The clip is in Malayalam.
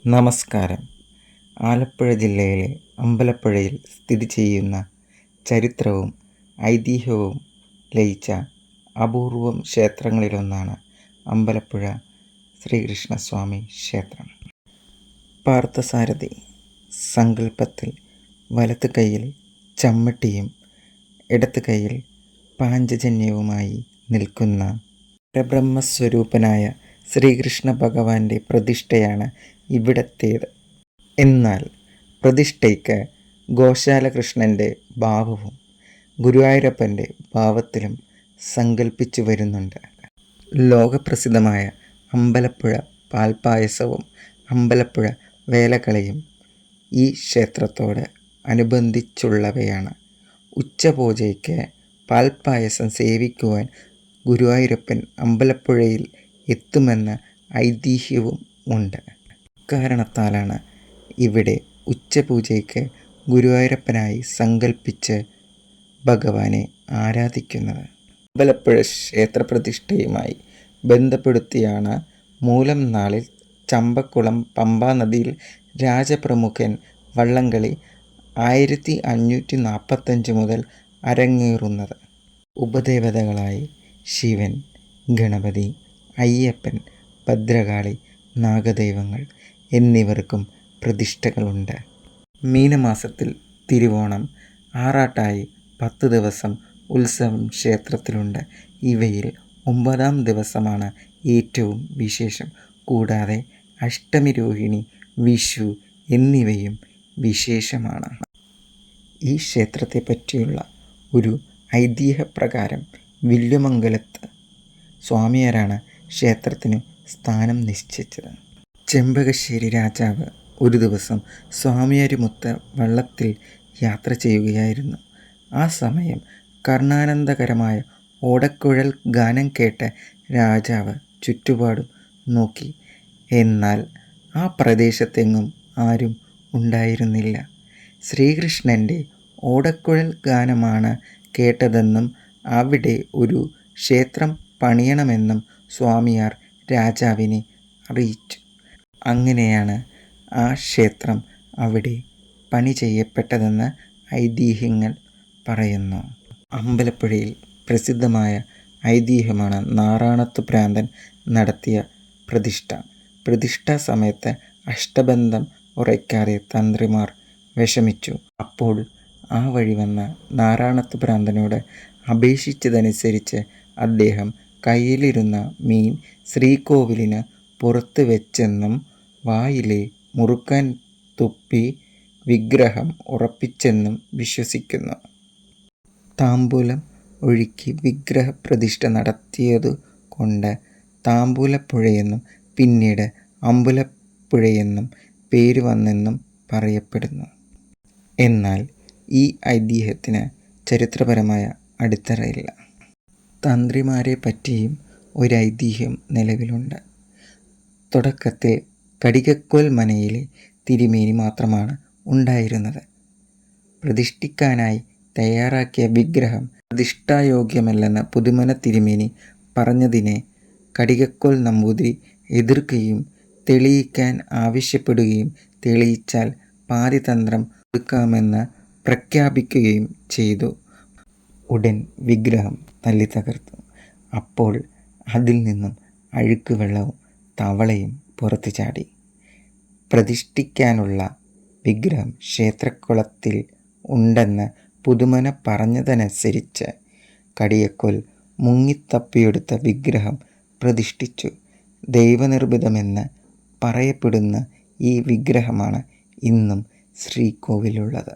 നമസ്കാരം. ആലപ്പുഴ ജില്ലയിലെ അമ്പലപ്പുഴയിൽ സ്ഥിതി ചെയ്യുന്ന ചരിത്രവും ഐതിഹ്യവും ലയിച്ച അപൂർവം ക്ഷേത്രങ്ങളിലൊന്നാണ് അമ്പലപ്പുഴ ശ്രീകൃഷ്ണസ്വാമി ക്ഷേത്രം. പാർത്ഥസാരഥി സങ്കല്പത്തിൽ വലത്ത് കൈയിൽ ചമ്മട്ടിയും ഇടത്ത് കൈയിൽ പാഞ്ചജന്യവുമായി നിൽക്കുന്ന പരബ്രഹ്മസ്വരൂപനായ ശ്രീകൃഷ്ണ ഭഗവാന്റെ പ്രതിഷ്ഠയാണ് ഇവിടത്തേത്. എന്നാൽ പ്രതിഷ്ഠയ്ക്ക് ഗോശാലകൃഷ്ണൻ്റെ ഭാവവും ഗുരുവായൂരപ്പൻ്റെ ഭാവത്തിലും സങ്കല്പിച്ചു വരുന്നുണ്ട്. ലോകപ്രസിദ്ധമായ അമ്പലപ്പുഴ പാൽപ്പായസവും അമ്പലപ്പുഴ വേലകളിയും ഈ ക്ഷേത്രത്തോട് അനുബന്ധിച്ചുള്ളവയാണ്. ഉച്ചപൂജയ്ക്ക് പാൽപ്പായസം സേവിക്കുവാൻ ഗുരുവായൂരപ്പൻ അമ്പലപ്പുഴയിൽ എത്തുമെന്ന ഐതിഹ്യവും ഉണ്ട്. ഇക്കാരണത്താലാണ് ഇവിടെ ഉച്ചപൂജയ്ക്ക് ഗുരുവായൂരപ്പനായി സങ്കല്പിച്ച് ഭഗവാനെ ആരാധിക്കുന്നത്. അമ്പലപ്പുഴ ക്ഷേത്രപ്രതിഷ്ഠയുമായി ബന്ധപ്പെടുത്തിയാണ് മൂലം നാളിൽ ചമ്പക്കുളം പമ്പാ നദിയിൽ രാജപ്രമുഖൻ വള്ളംകളി 1545 മുതൽ അരങ്ങേറുന്നത്. ഉപദേവതകളായി ശിവൻ, ഗണപതി, അയ്യപ്പൻ, ഭദ്രകാളി, നാഗദൈവങ്ങൾ എന്നിവർക്കും പ്രതിഷ്ഠകളുണ്ട്. മീനമാസത്തിൽ തിരുവോണം ആറാട്ടായി 10 ദിവസം ഉത്സവം ക്ഷേത്രത്തിലുണ്ട്. ഇവയിൽ 9-ാം ദിവസമാണ് ഏറ്റവും വിശേഷം. കൂടാതെ അഷ്ടമി, രോഹിണി, വിഷു എന്നിവയും വിശേഷമാണ്. ഈ ക്ഷേത്രത്തെ പറ്റിയുള്ള ഒരു ഐതിഹ്യപ്രകാരം വില്വമംഗലത്ത് സ്വാമിയാരാണ് ക്ഷേത്രത്തിനു സ്ഥാനം നിശ്ചയിച്ചത്. ചെമ്പകശ്ശേരി രാജാവ് ഒരു ദിവസം സ്വാമിയാരുമൊത്ത് വള്ളത്തിൽ യാത്ര ചെയ്യുകയായിരുന്നു. ആ സമയം കർണാനന്ദകരമായ ഓടക്കുഴൽ ഗാനം കേട്ട് രാജാവ് ചുറ്റുപാടും നോക്കി. എന്നാൽ ആ പ്രദേശത്തെങ്ങും ആരും ഉണ്ടായിരുന്നില്ല. ശ്രീകൃഷ്ണൻ്റെ ഓടക്കുഴൽ ഗാനമാണ് കേട്ടതെന്നും അവിടെ ഒരു ക്ഷേത്രം പണിയണമെന്നും സ്വാമിയാർ രാജാവിനെ അറിയിച്ചു. അങ്ങനെയാണ് ആ ക്ഷേത്രം അവിടെ പണി ചെയ്യപ്പെട്ടതെന്ന് ഐതിഹ്യങ്ങൾ പറയുന്നു. അമ്പലപ്പുഴയിൽ പ്രസിദ്ധമായ ഐതിഹ്യമാണ് നാറാണത്ത് ഭ്രാന്തൻ നടത്തിയ പ്രതിഷ്ഠ. പ്രതിഷ്ഠാ സമയത്ത് അഷ്ടബന്ധം ഉറയ്ക്കാതെ തന്ത്രിമാർ വിഷമിച്ചു. അപ്പോൾ ആ വഴി വന്ന നാറാണത്ത് ഭ്രാന്തനോട് അപേക്ഷിച്ചതനുസരിച്ച് അദ്ദേഹം കയ്യിലിരുന്ന മീൻ ശ്രീകോവിലിന് പുറത്ത് വെച്ചെന്നും വായിലെ മുറുക്കാൻ തുപ്പി വിഗ്രഹം ഉറപ്പിച്ചെന്നും വിശ്വസിക്കുന്നു. താമ്പൂലം ഒഴുക്കി വിഗ്രഹപ്രതിഷ്ഠ നടത്തിയതുകൊണ്ട് താമ്പൂലപ്പുഴയെന്നും പിന്നീട് അമ്പലപ്പുഴയെന്നും പേര് വന്നെന്നും പറയപ്പെടുന്നു. എന്നാൽ ഈ ഐതിഹ്യത്തിന് ചരിത്രപരമായ അടിത്തറയില്ല. തന്ത്രിമാരെ പറ്റിയും ഒരു ഐതിഹ്യം നിലവിലുണ്ട്. തുടക്കത്തിൽ കടികക്കോൽ മനയിലെ തിരുമേനി മാത്രമാണ് ഉണ്ടായിരുന്നത്. പ്രതിഷ്ഠിക്കാനായി തയ്യാറാക്കിയ വിഗ്രഹം പ്രതിഷ്ഠായോഗ്യമല്ലെന്ന് പുതുമന തിരുമേനി പറഞ്ഞതിനെ കടികക്കോൽ നമ്പൂതിരി എതിർക്കുകയും തെളിയിക്കാൻ ആവശ്യപ്പെടുകയും തെളിയിച്ചാൽ പാതിതന്ത്രം കൊടുക്കാമെന്ന് പ്രഖ്യാപിക്കുകയും ചെയ്തു. ഉടൻ വിഗ്രഹം തല്ലിത്തകർത്തു. അപ്പോൾ അതിൽ നിന്നും അഴുക്ക് വെള്ളവും തവളയും പുറത്തു ചാടി. പ്രതിഷ്ഠിക്കാനുള്ള വിഗ്രഹം ക്ഷേത്രക്കുളത്തിൽ ഉണ്ടെന്ന് പുതുമന പറഞ്ഞതനുസരിച്ച് കടിയക്കോൽ മുങ്ങിത്തപ്പിയെടുത്ത വിഗ്രഹം പ്രതിഷ്ഠിച്ചു. ദൈവനിർമ്മിതമെന്ന് പറയപ്പെടുന്ന ഈ വിഗ്രഹമാണ് ഇന്നും ശ്രീകോവിലുള്ളത്.